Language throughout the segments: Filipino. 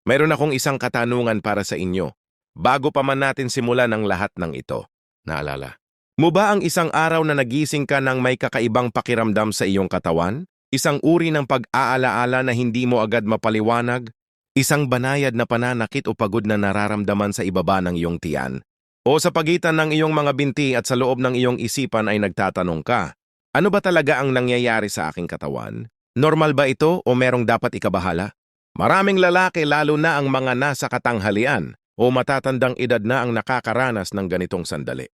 Mayroon akong isang katanungan para sa inyo. Bago pa man natin simulan ang lahat ng ito. Naalala. Mo ba ang isang araw na nagising ka ng may kakaibang pakiramdam sa iyong katawan? Isang uri ng pag-aalaala na hindi mo agad mapaliwanag? Isang banayad na pananakit o pagod na nararamdaman sa ibaba ng iyong tiyan? O sa pagitan ng iyong mga binti at sa loob ng iyong isipan ay nagtatanong ka, ano ba talaga ang nangyayari sa aking katawan? Normal ba ito o merong dapat ikabahala? Maraming lalaki lalo na ang mga nasa katanghalian o matatandang edad na ang nakakaranas ng ganitong sandali.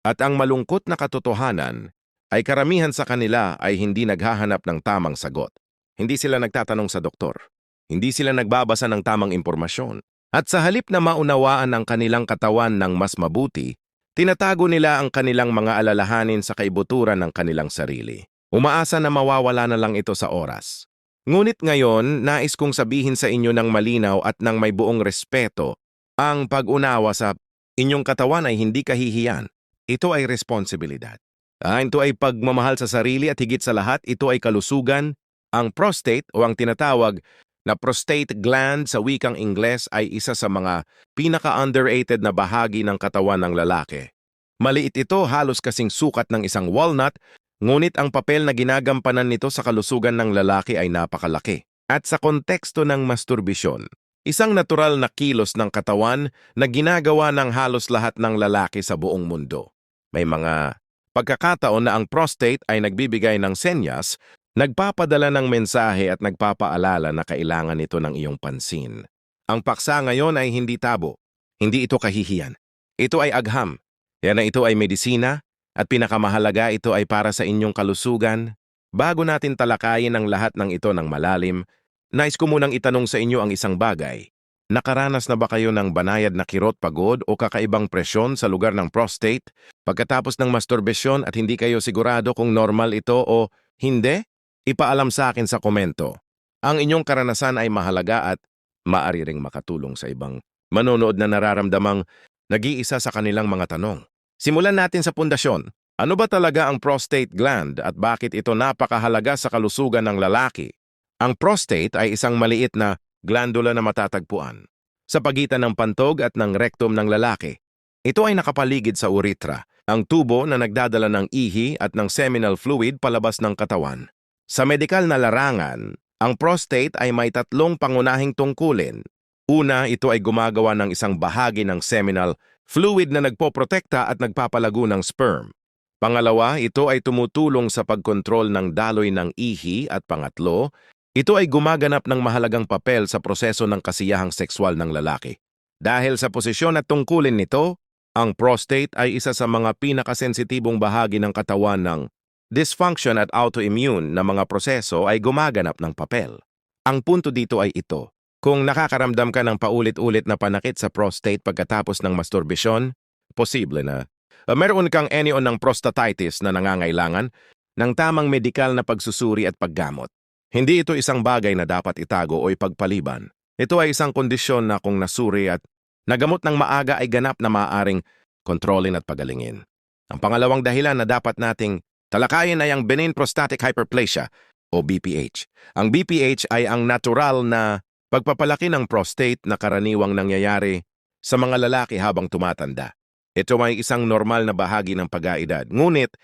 At ang malungkot na katotohanan ay karamihan sa kanila ay hindi naghahanap ng tamang sagot. Hindi sila nagtatanong sa doktor. Hindi sila nagbabasa ng tamang impormasyon. At sa halip na maunawaan ang kanilang katawan ng mas mabuti, tinatago nila ang kanilang mga alalahanin sa kaibuturan ng kanilang sarili. Umaasa na mawawala na lang ito sa oras. Ngunit ngayon, nais kong sabihin sa inyo ng malinaw at ng may buong respeto, ang pag-unawa sa inyong katawan ay hindi kahihiyan. Ito ay responsibilidad. Ito ay pagmamahal sa sarili at higit sa lahat, ito ay kalusugan. Ang prostate o ang tinatawag na prostate gland sa wikang Ingles ay isa sa mga pinaka-underrated na bahagi ng katawan ng lalaki. Maliit ito, halos kasing sukat ng isang walnut, ngunit ang papel na ginagampanan nito sa kalusugan ng lalaki ay napakalaki. At sa konteksto ng masturbisyon, isang natural na kilos ng katawan na ginagawa ng halos lahat ng lalaki sa buong mundo. May mga pagkakataon na ang prostate ay nagbibigay ng senyas, nagpapadala ng mensahe at nagpapaalala na kailangan ito ng iyong pansin. Ang paksa ngayon ay hindi tabo. Hindi ito kahihiyan. Ito ay agham. Yan na ito ay medisina at pinakamahalaga ito ay para sa inyong kalusugan. Bago natin talakayin ang lahat ng ito ng malalim, nais ko munang itanong sa inyo ang isang bagay. Nakaranas na ba kayo ng banayad na kirot, pagod o kakaibang presyon sa lugar ng prostate pagkatapos ng masturbasyon at hindi kayo sigurado kung normal ito o hindi? Ipaalam sa akin sa komento. Ang inyong karanasan ay mahalaga at maaari ring makatulong sa ibang manonood na nararamdamang nag-iisa sa kanilang mga tanong. Simulan natin sa pundasyon. Ano ba talaga ang prostate gland at bakit ito napakahalaga sa kalusugan ng lalaki? Ang prostate ay isang maliit na glandula na matatagpuan sa pagitan ng pantog at ng rectum ng lalaki. Ito ay nakapaligid sa urethra, ang tubo na nagdadala ng ihi at ng seminal fluid palabas ng katawan. Sa medikal na larangan, ang prostate ay may tatlong pangunahing tungkulin. Una, ito ay gumagawa ng isang bahagi ng seminal fluid na nagpoprotekta at nagpapalago ng sperm. Pangalawa, ito ay tumutulong sa pagkontrol ng daloy ng ihi at pangatlo, ito ay gumaganap ng mahalagang papel sa proseso ng kasiyahang sexual ng lalaki. Dahil sa posisyon at tungkulin nito, ang prostate ay isa sa mga pinakasensitibong bahagi ng katawan ng dysfunction at autoimmune na mga proseso ay gumaganap ng papel. Ang punto dito ay ito. Kung nakakaramdam ka ng paulit-ulit na panakit sa prostate pagkatapos ng masturbasyon, posible na meron kang anyon ng prostatitis na nangangailangan ng tamang medikal na pagsusuri at paggamot. Hindi ito isang bagay na dapat itago o ipagpaliban. Ito ay isang kondisyon na kung nasuri at nagamot ng maaga ay ganap na maaaring kontrolin at pagalingin. Ang pangalawang dahilan na dapat nating talakayin ay ang benign prostatic hyperplasia o BPH. Ang BPH ay ang natural na pagpapalaki ng prostate na karaniwang nangyayari sa mga lalaki habang tumatanda. Ito ay isang normal na bahagi ng pag-aedad. Ngunit,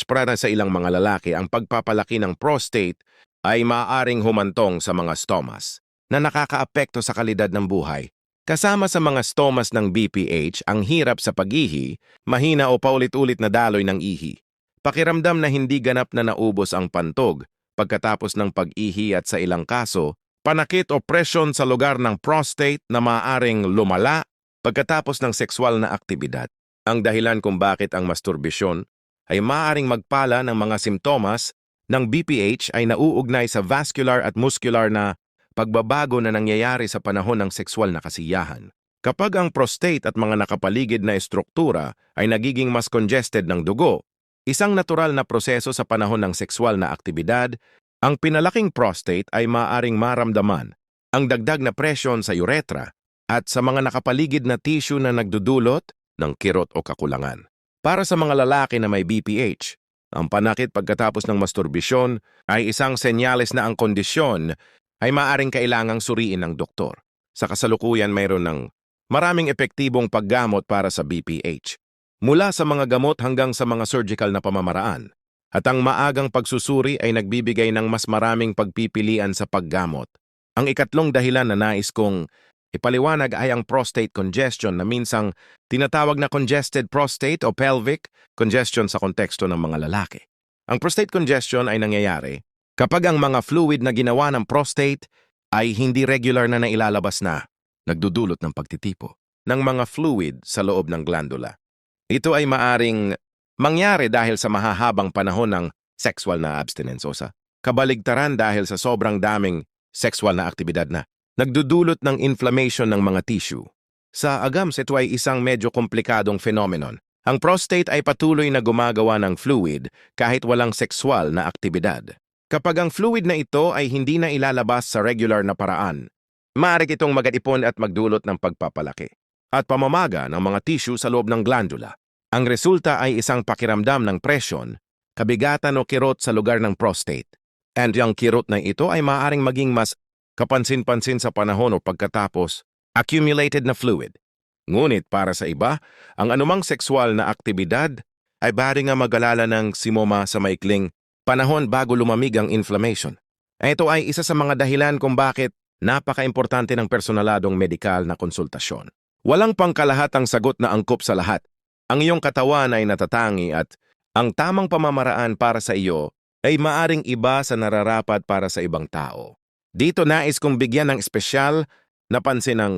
para sa ilang mga lalaki, ang pagpapalaki ng prostate ay maaaring humantong sa mga stomas na nakakaapekto sa kalidad ng buhay. Kasama sa mga stomas ng BPH, ang hirap sa pag-ihi, mahina o paulit-ulit na daloy ng ihi. Pakiramdam na hindi ganap na naubos ang pantog pagkatapos ng pag-ihi at sa ilang kaso, panakit o presyon sa lugar ng prostate na maaaring lumala pagkatapos ng sexual na aktibidad. Ang dahilan kung bakit ang masturbasyon ay maaaring magpala ng mga simptomas ng BPH ay nauugnay sa vascular at muscular na pagbabago na nangyayari sa panahon ng sexual na kasiyahan. Kapag ang prostate at mga nakapaligid na estruktura ay nagiging mas congested ng dugo, isang natural na proseso sa panahon ng sexual na aktibidad, ang pinalaking prostate ay maaaring maramdaman ang dagdag na presyon sa urethra at sa mga nakapaligid na tissue na nagdudulot ng kirot o kakulangan. Para sa mga lalaki na may BPH, ang panakit pagkatapos ng masturbisyon ay isang senyales na ang kondisyon ay maaaring kailangang suriin ng doktor. Sa kasalukuyan mayroon ng maraming epektibong paggamot para sa BPH. Mula sa mga gamot hanggang sa mga surgical na pamamaraan. At ang maagang pagsusuri ay nagbibigay ng mas maraming pagpipilian sa paggamot. Ang ikatlong dahilan na nais kong ipaliwanag ay ang prostate congestion na minsang tinatawag na congested prostate o pelvic congestion sa konteksto ng mga lalaki. Ang prostate congestion ay nangyayari kapag ang mga fluid na ginawa ng prostate ay hindi regular na nailalabas na, nagdudulot ng pagtitipo ng mga fluid sa loob ng glandula. Ito ay maaring mangyari dahil sa mahahabang panahon ng sexual na abstinence o sa kabaligtaran dahil sa sobrang daming sexual na aktibidad na nagdudulot ng inflammation ng mga tissue. Sa agams, ito ay isang medyo komplikadong phenomenon. Ang prostate ay patuloy na gumagawa ng fluid kahit walang sexual na aktibidad. Kapag ang fluid na ito ay hindi na ilalabas sa regular na paraan, maaari itong magatipon at magdulot ng pagpapalaki at pamamaga ng mga tissue sa loob ng glandula. Ang resulta ay isang pakiramdam ng presyon, kabigatan o kirot sa lugar ng prostate. And yung kirot na ito ay maaaring maging mas kapansin-pansin sa panahon o pagkatapos accumulated na fluid. Ngunit para sa iba, ang anumang sexual na aktibidad ay bari nga mag-alala ng simoma sa maikling panahon bago lumamig ang inflammation. Ito ay isa sa mga dahilan kung bakit napaka-importante ng personaladong medikal na konsultasyon. Walang pangkalahatang sagot na angkop sa lahat. Ang iyong katawan ay natatangi at ang tamang pamamaraan para sa iyo ay maaring iba sa nararapat para sa ibang tao. Dito nais kong bigyan ng espesyal na pansin ang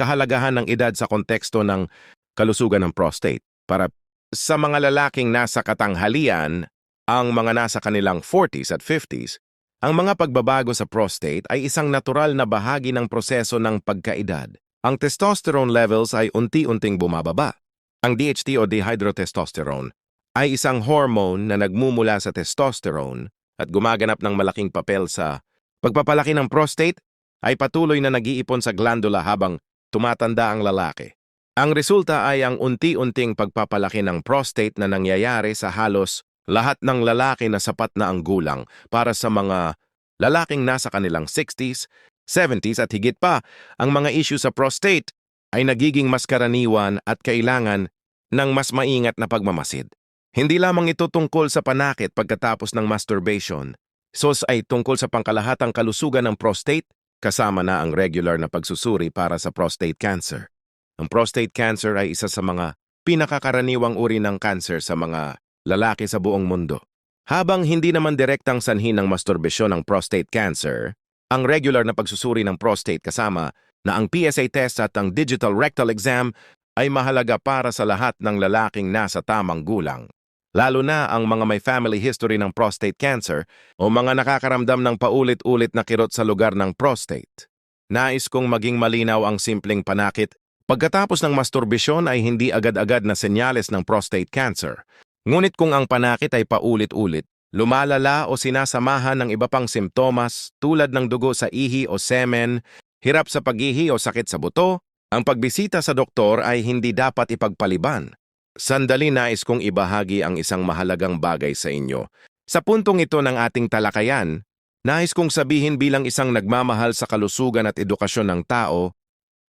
kahalagahan ng edad sa konteksto ng kalusugan ng prostate. Para sa mga lalaking nasa katanghalian, ang mga nasa kanilang 40s at 50s, ang mga pagbabago sa prostate ay isang natural na bahagi ng proseso ng pagkaedad. Ang testosterone levels ay unti-unting bumababa. Ang DHT o dihydrotestosterone ay isang hormone na nagmumula sa testosterone at gumaganap ng malaking papel sa pagpapalaki ng prostate ay patuloy na nag-iipon sa glandula habang tumatanda ang lalaki. Ang resulta ay ang unti-unting pagpapalaki ng prostate na nangyayari sa halos lahat ng lalaki na sapat na ang gulang para sa mga lalaking nasa kanilang 60s, 70s at higit pa. Ang mga issue sa prostate ay nagiging mas karaniwan at kailangan ng mas maingat na pagmamasid. Hindi lamang ito tungkol sa panakit pagkatapos ng masturbation. SOS ay tungkol sa pangkalahatang kalusugan ng prostate, kasama na ang regular na pagsusuri para sa prostate cancer. Ang prostate cancer ay isa sa mga pinakakaraniwang uri ng cancer sa mga lalaki sa buong mundo. Habang hindi naman direktang sanhi ng masturbasyon ng prostate cancer, ang regular na pagsusuri ng prostate kasama na ang PSA test at ang digital rectal exam ay mahalaga para sa lahat ng lalaking nasa tamang gulang. Lalo na ang mga may family history ng prostate cancer o mga nakakaramdam ng paulit-ulit na kirot sa lugar ng prostate. Nais kong maging malinaw ang simpleng panakit. Pagkatapos ng masturbasyon ay hindi agad-agad na senyales ng prostate cancer. Ngunit kung ang panakit ay paulit-ulit, lumalala o sinasamahan ng iba pang simptomas tulad ng dugo sa ihi o semen, hirap sa pag-ihi o sakit sa buto, ang pagbisita sa doktor ay hindi dapat ipagpaliban. Sandali nais kong ibahagi ang isang mahalagang bagay sa inyo. Sa puntong ito ng ating talakayan, nais kong sabihin bilang isang nagmamahal sa kalusugan at edukasyon ng tao,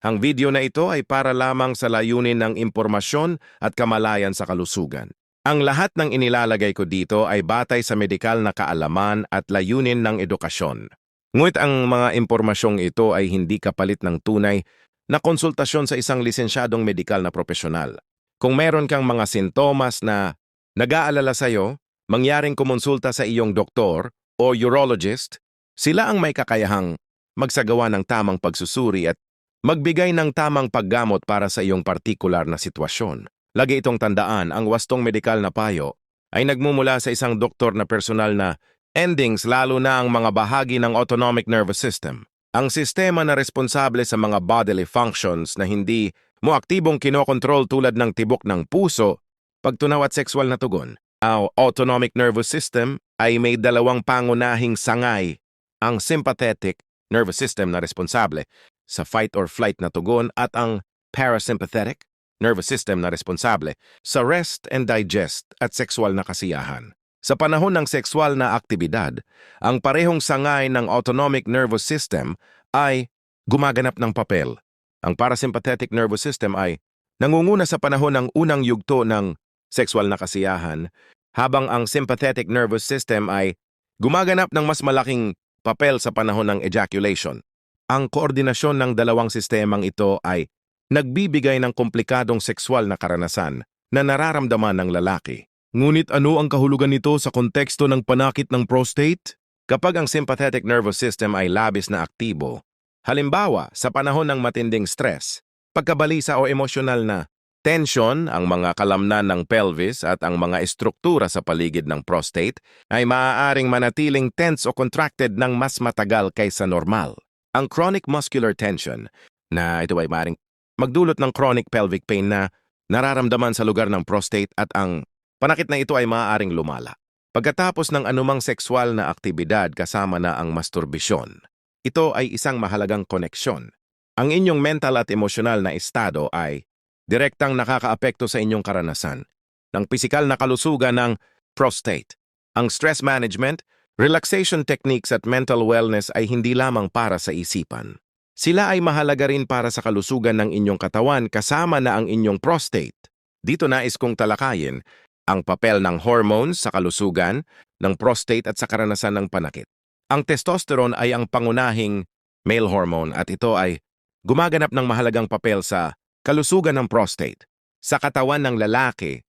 ang video na ito ay para lamang sa layunin ng impormasyon at kamalayan sa kalusugan. Ang lahat ng inilalagay ko dito ay batay sa medikal na kaalaman at layunin ng edukasyon. Ngunit ang mga impormasyong ito ay hindi kapalit ng tunay na konsultasyon sa isang lisensyadong medikal na profesional. Kung meron kang mga sintomas na nag-aalala sa'yo, mangyaring kumonsulta sa iyong doktor o urologist, sila ang may kakayahang magsagawa ng tamang pagsusuri at magbigay ng tamang paggamot para sa iyong partikular na sitwasyon. Lagi itong tandaan, ang wastong medikal na payo ay nagmumula sa isang doktor na personal na endings lalo na ang mga bahagi ng autonomic nervous system. Ang sistema na responsable sa mga bodily functions na hindi mo aktibong kinokontrol tulad ng tibok ng puso, pagtunaw at sexual na tugon. Ang autonomic nervous system ay may dalawang pangunahing sangay. Ang sympathetic nervous system na responsable sa fight or flight na tugon at ang parasympathetic nervous system na responsable sa rest and digest at sexual na kasiyahan. Sa panahon ng sexual na aktibidad, ang parehong sangay ng autonomic nervous system ay gumaganap ng papel. Ang parasympathetic nervous system ay nangunguna sa panahon ng unang yugto ng sexual na kasiyahan, habang ang sympathetic nervous system ay gumaganap ng mas malaking papel sa panahon ng ejaculation. Ang koordinasyon ng dalawang sistemang ito ay nagbibigay ng komplikadong sexual na karanasan na nararamdaman ng lalaki. Ngunit ano ang kahulugan nito sa konteksto ng panakit ng prostate? Kapag ang sympathetic nervous system ay labis na aktibo, halimbawa sa panahon ng matinding stress, pagkabalisa o emosyonal na tension, ang mga kalamnan ng pelvis at ang mga estruktura sa paligid ng prostate ay maaaring manatiling tense o contracted ng mas matagal kaysa normal. Ang chronic muscular tension na ito ay maaaring magdulot ng chronic pelvic pain na nararamdaman sa lugar ng prostate at ang panakit na ito ay maaaring lumala. Pagkatapos ng anumang sexual na aktibidad kasama na ang masturbisyon, ito ay isang mahalagang koneksyon. Ang inyong mental at emosyonal na estado ay direktang nakakaapekto sa inyong karanasan ng pisikal na kalusugan ng prostate. Ang stress management, relaxation techniques at mental wellness ay hindi lamang para sa isipan. Sila ay mahalaga rin para sa kalusugan ng inyong katawan kasama na ang inyong prostate. Dito nais kong talakayin ang papel ng hormones sa kalusugan ng prostate at sa karanasan ng panakit. Ang testosterone ay ang pangunahing male hormone at ito ay gumaganap ng mahalagang papel sa kalusugan ng prostate. Sa katawan ng lalaki,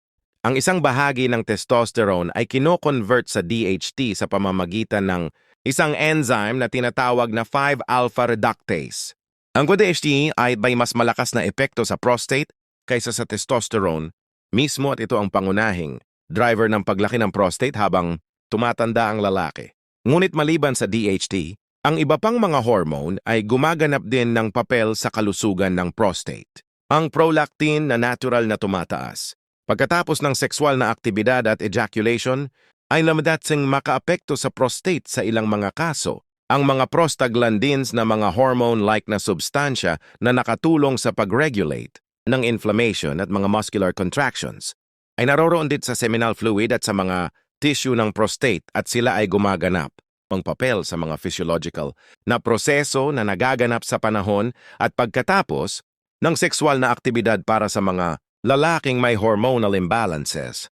ang isang bahagi ng testosterone ay kino-convert sa DHT sa pamamagitan ng isang enzyme na tinatawag na 5-alpha reductase. Ang DHT ay may mas malakas na epekto sa prostate kaysa sa testosterone mismo at ito ang pangunahing driver ng paglaki ng prostate habang tumatanda ang lalaki. Ngunit maliban sa DHT, ang iba pang mga hormone ay gumaganap din ng papel sa kalusugan ng prostate. Ang prolactin na natural na tumataas pagkatapos ng sexual na aktibidad at ejaculation ay lamadatsing makaapekto sa prostate sa ilang mga kaso. Ang mga prostaglandins na mga hormone-like na substansya na nakatulong sa pag-regulate ng inflammation at mga muscular contractions ay naroroon din sa seminal fluid at sa mga tissue ng prostate at sila ay gumaganap ng papel sa mga physiological na proseso na nagaganap sa panahon at pagkatapos ng sexual na aktibidad para sa mga lalaking may hormonal imbalances.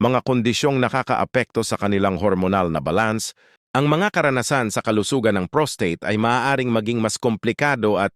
Mga kondisyong nakakaapekto sa kanilang hormonal na balance, ang mga karanasan sa kalusugan ng prostate ay maaaring maging mas komplikado at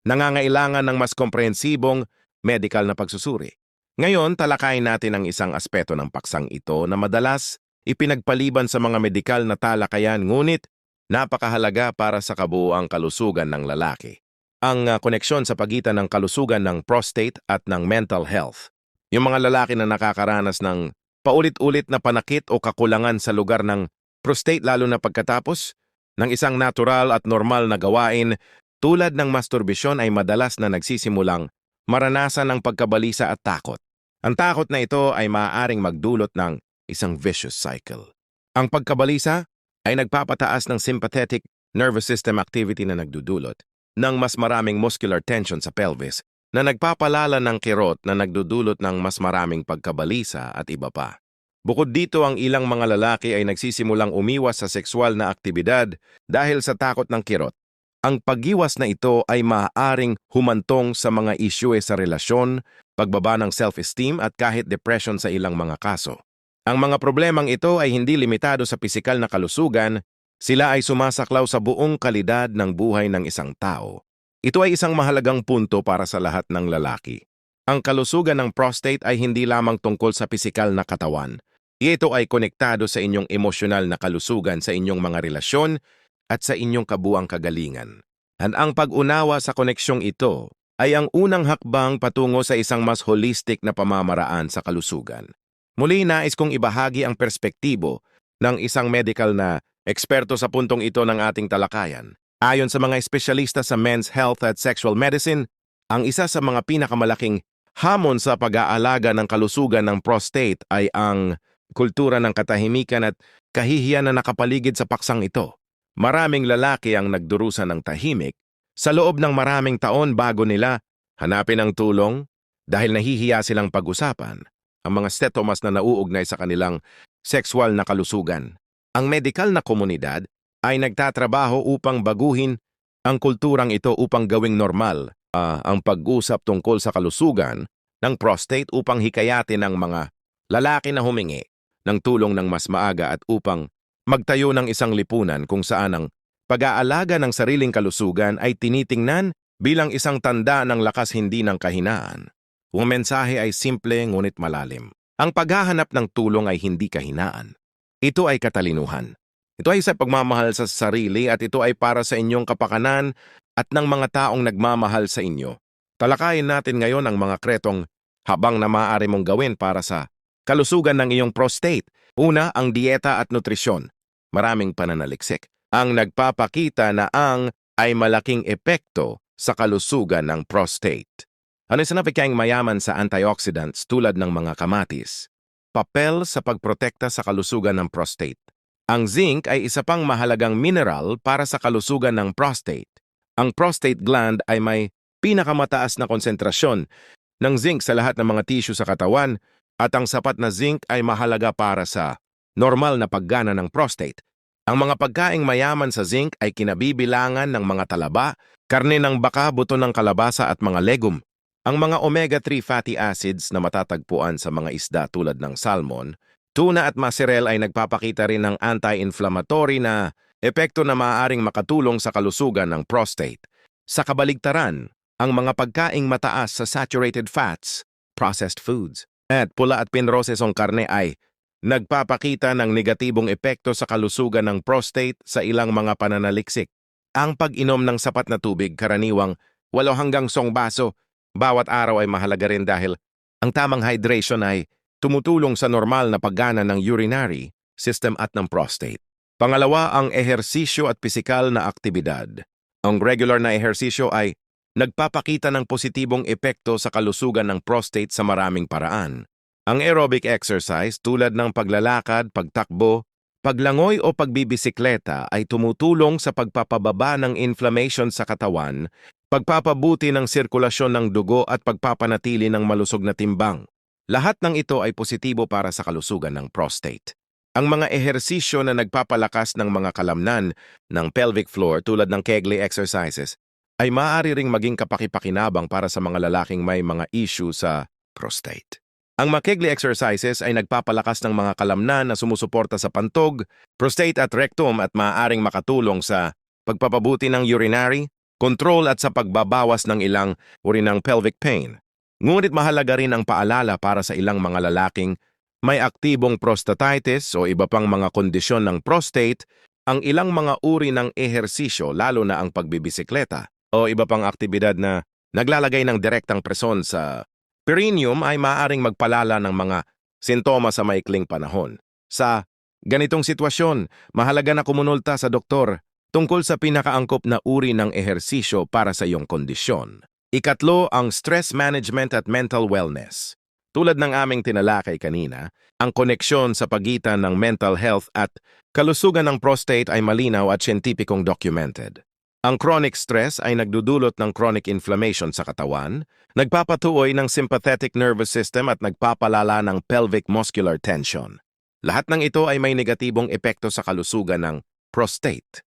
nangangailangan ng mas komprehensibong medical na pagsusuri. Ngayon, talakayin natin ang isang aspeto ng paksang ito na madalas ipinagpaliban sa mga medikal na talakayan ngunit napakahalaga para sa kabuuang kalusugan ng lalaki. Ang koneksyon sa pagitan ng kalusugan ng prostate at ng mental health. Yung mga lalaki na nakakaranas ng paulit-ulit na panakit o kakulangan sa lugar ng prostate lalo na pagkatapos ng isang natural at normal na gawain tulad ng masturbisyon ay madalas na nagsisimulang maranasan ng pagkabalisa at takot. Ang takot na ito ay maaaring magdulot ng isang vicious cycle. Ang pagkabalisa ay nagpapataas ng sympathetic nervous system activity na nagdudulot ng mas maraming muscular tension sa pelvis na nagpapalala ng kirot na nagdudulot ng mas maraming pagkabalisa at iba pa. Bukod dito, ang ilang mga lalaki ay nagsisimulang umiwas sa sexual na aktibidad dahil sa takot ng kirot. Ang pag-iwas na ito ay maaaring humantong sa mga isyu sa relasyon, pagbaba ng self-esteem at kahit depression sa ilang mga kaso. Ang mga problemang ito ay hindi limitado sa pisikal na kalusugan, sila ay sumasaklaw sa buong kalidad ng buhay ng isang tao. Ito ay isang mahalagang punto para sa lahat ng lalaki. Ang kalusugan ng prostate ay hindi lamang tungkol sa pisikal na katawan. Ito ay konektado sa inyong emosyonal na kalusugan sa inyong mga relasyon at sa inyong kabuang kagalingan. At ang pag-unawa sa koneksyong ito ay ang unang hakbang patungo sa isang mas holistic na pamamaraan sa kalusugan. Muli nais kong ibahagi ang perspektibo ng isang medical na eksperto sa puntong ito ng ating talakayan. Ayon sa mga espesyalista sa men's health at sexual medicine, ang isa sa mga pinakamalaking hamon sa pag-aalaga ng kalusugan ng prostate ay ang kultura ng katahimikan at kahihiyan na nakapaligid sa paksang ito. Maraming lalaki ang nagdurusa ng tahimik sa loob ng maraming taon bago nila hanapin ang tulong dahil nahihiya silang pag-usapan ang mga stetomas na nauugnay sa kanilang sexual na kalusugan. Ang medikal na komunidad ay nagtatrabaho upang baguhin ang kulturang ito upang gawing normal ang pag-usap tungkol sa kalusugan ng prostate upang hikayatin ang mga lalaki na humingi ng tulong ng mas maaga at upang magtayo ng isang lipunan kung saan ang pag-aalaga ng sariling kalusugan ay tinitingnan bilang isang tanda ng lakas hindi ng kahinaan. Ang mensahe ay simple ngunit malalim. Ang paghahanap ng tulong ay hindi kahinaan. Ito ay katalinuhan. Ito ay sa pagmamahal sa sarili at ito ay para sa inyong kapakanan at ng mga taong nagmamahal sa inyo. Talakayin natin ngayon ang mga kretong habang na maaari mong gawin para sa kalusugan ng iyong prostate. Una, ang dieta at nutrisyon. Maraming pananaliksik ang nagpapakita na ang ay malaking epekto sa kalusugan ng prostate. Ano yung sinapikang mayaman sa antioxidants tulad ng mga kamatis? Papel sa pagprotekta sa kalusugan ng prostate. Ang zinc ay isa pang mahalagang mineral para sa kalusugan ng prostate. Ang prostate gland ay may pinakamataas na konsentrasyon ng zinc sa lahat ng mga tissue sa katawan at ang sapat na zinc ay mahalaga para sa normal na paggana ng prostate. Ang mga pagkaing mayaman sa zinc ay kinabibilangan ng mga talaba, karne ng baka, buto ng kalabasa at mga legum. Ang mga omega-3 fatty acids na matatagpuan sa mga isda tulad ng salmon, tuna at mackerel ay nagpapakita rin ng anti-inflammatory na epekto na maaaring makatulong sa kalusugan ng prostate. Sa kabaligtaran, ang mga pagkaing mataas sa saturated fats, processed foods, at pula at pinrosesong karne ay nagpapakita ng negatibong epekto sa kalusugan ng prostate sa ilang mga pananaliksik. Ang pag-inom ng sapat na tubig, karaniwang 8 hanggang 10 baso, bawat araw ay mahalaga rin dahil ang tamang hydration ay tumutulong sa normal na paggana ng urinary system at ng prostate. Pangalawa, ang ehersisyo at pisikal na aktibidad. Ang regular na ehersisyo ay nagpapakita ng positibong epekto sa kalusugan ng prostate sa maraming paraan. Ang aerobic exercise tulad ng paglalakad, pagtakbo, paglangoy o pagbibisikleta ay tumutulong sa pagpapababa ng inflammation sa katawan, pagpapabuti ng sirkulasyon ng dugo at pagpapanatili ng malusog na timbang. Lahat ng ito ay positibo para sa kalusugan ng prostate. Ang mga ehersisyo na nagpapalakas ng mga kalamnan ng pelvic floor tulad ng Kegel exercises ay maaari ring maging kapakipakinabang para sa mga lalaking may mga issue sa prostate. Ang mga Kegel exercises ay nagpapalakas ng mga kalamnan na sumusuporta sa pantog, prostate at rectum at maaaring makatulong sa pagpapabuti ng urinary, control at sa pagbabawas ng ilang uri ng pelvic pain. Ngunit mahalaga rin ang paalala para sa ilang mga lalaking may aktibong prostatitis o iba pang mga kondisyon ng prostate, ang ilang mga uri ng ehersisyo lalo na ang pagbibisikleta o iba pang aktibidad na naglalagay ng direktang presyon sa perineum ay maaaring magpalala ng mga sintomas sa maikling panahon. Sa ganitong sitwasyon, mahalaga na kumonsulta sa doktor tungkol sa pinakaangkop na uri ng ehersisyo para sa iyong kondisyon. Ikatlo, ang stress management at mental wellness. Tulad ng aming tinalakay kanina, ang koneksyon sa pagitan ng mental health at kalusugan ng prostate ay malinaw at siyentipikong documented. Ang chronic stress ay nagdudulot ng chronic inflammation sa katawan, nagpapatuoy ng sympathetic nervous system at nagpapalala ng pelvic muscular tension. Lahat ng ito ay may negatibong epekto sa kalusugan ng prostate.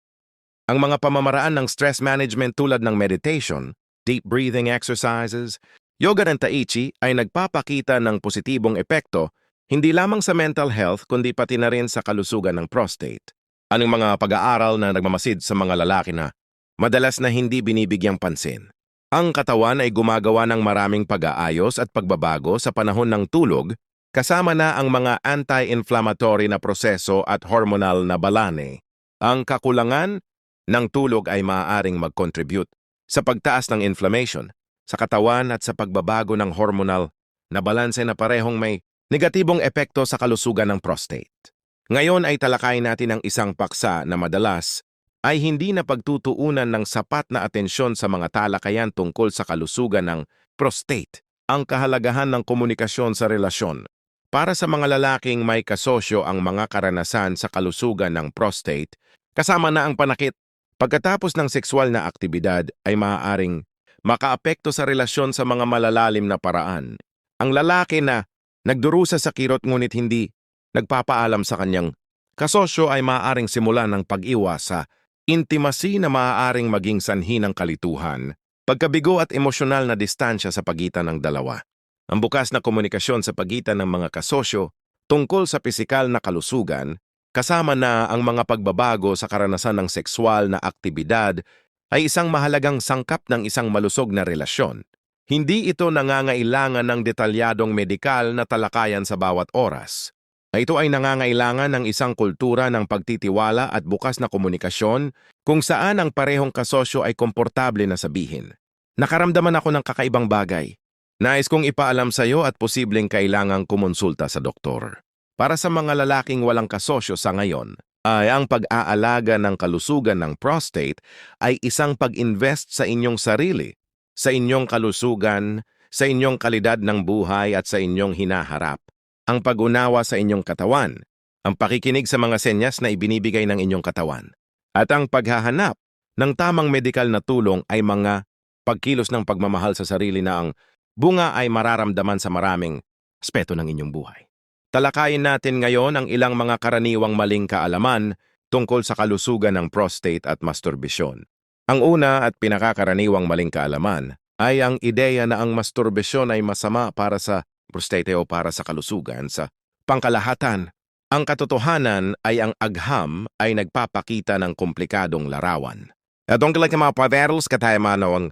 Ang mga pamamaraan ng stress management tulad ng meditation, deep breathing exercises, yoga at tai chi ay nagpapakita ng positibong epekto hindi lamang sa mental health kundi pati na rin sa kalusugan ng prostate. Anong mga pag-aaral na nagmamasid sa mga lalaki na madalas na hindi binibigyang pansin? Ang katawan ay gumagawa ng maraming pag-aayos at pagbabago sa panahon ng tulog, kasama na ang mga anti-inflammatory na proseso at hormonal na balane. Ang kakulangan ng tulog ay maaaring mag-contribute sa pagtaas ng inflammation sa katawan at sa pagbabago ng hormonal na balanse na parehong may negatibong epekto sa kalusugan ng prostate. Ngayon ay talakayin natin ang isang paksa na madalas ay hindi na pagtutuunan ng sapat na atensyon sa mga talakayan tungkol sa kalusugan ng prostate, ang kahalagahan ng komunikasyon sa relasyon. Para sa mga lalaking may kasosyo ang mga karanasan sa kalusugan ng prostate, kasama na ang panakit, pagkatapos ng sexual na aktibidad ay maaaring makaapekto sa relasyon sa mga malalalim na paraan. Ang lalaki na nagdurusa sa kirot ngunit hindi nagpapaalam sa kanyang kasosyo ay maaaring simulan ng pag-iwas sa Intimacy na maaaring maging sanhi ng kalituhan, pagkabigo at emosyonal na distansya sa pagitan ng dalawa. Ang bukas na komunikasyon sa pagitan ng mga kasosyo tungkol sa pisikal na kalusugan, kasama na ang mga pagbabago sa karanasan ng sexual na aktibidad, ay isang mahalagang sangkap ng isang malusog na relasyon. Hindi ito nangangailangan ng detalyadong medikal na talakayan sa bawat oras. Ito ay nangangailangan ng isang kultura ng pagtitiwala at bukas na komunikasyon kung saan ang parehong kasosyo ay komportable na sabihin. Nakaramdaman ako ng kakaibang bagay. Nais kong ipaalam sa iyo at posibleng kailangang kumonsulta sa doktor. Para sa mga lalaking walang kasosyo sa ngayon, ay ang pag-aalaga ng kalusugan ng prostate ay isang pag-invest sa inyong sarili, sa inyong kalusugan, sa inyong kalidad ng buhay at sa inyong hinaharap. Ang pag-unawa sa inyong katawan, ang pakikinig sa mga senyas na ibinibigay ng inyong katawan, at ang paghahanap ng tamang medikal na tulong ay mga pagkilos ng pagmamahal sa sarili na ang bunga ay mararamdaman sa maraming aspeto ng inyong buhay. Talakayin natin ngayon ang ilang mga karaniwang maling kaalaman tungkol sa kalusugan ng prostate at masturbisyon. Ang una at pinakakaraniwang maling kaalaman ay ang ideya na ang masturbisyon ay masama para sa prostate o para sa kalusugan. Sa pangkalahatan, ang katotohanan ay ang agham ay nagpapakita ng komplikadong larawan. At ang mga paverals katayamano ang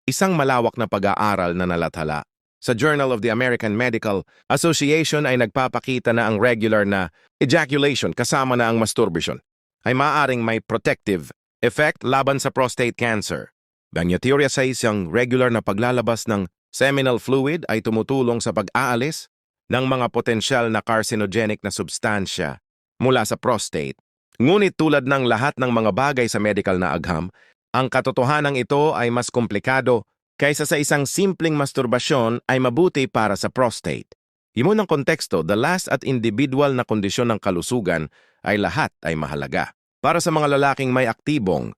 isang malawak na pag-aaral na nalathala. Sa Journal of the American Medical Association ay nagpapakita na ang regular na ejaculation kasama na ang masturbation ay maaaring may protective effect laban sa prostate cancer. Banyatiorya sa isang regular na paglalabas ng seminal fluid ay tumutulong sa pag-aalis ng mga potensyal na carcinogenic na substansya mula sa prostate. Ngunit tulad ng lahat ng mga bagay sa medical na agham, ang katotohanan ito ay mas komplikado kaysa sa isang simpleng masturbasyon ay mabuti para sa prostate. Iyon ang konteksto, the last at individual na kondisyon ng kalusugan ay lahat ay mahalaga. Para sa mga lalaking may aktibong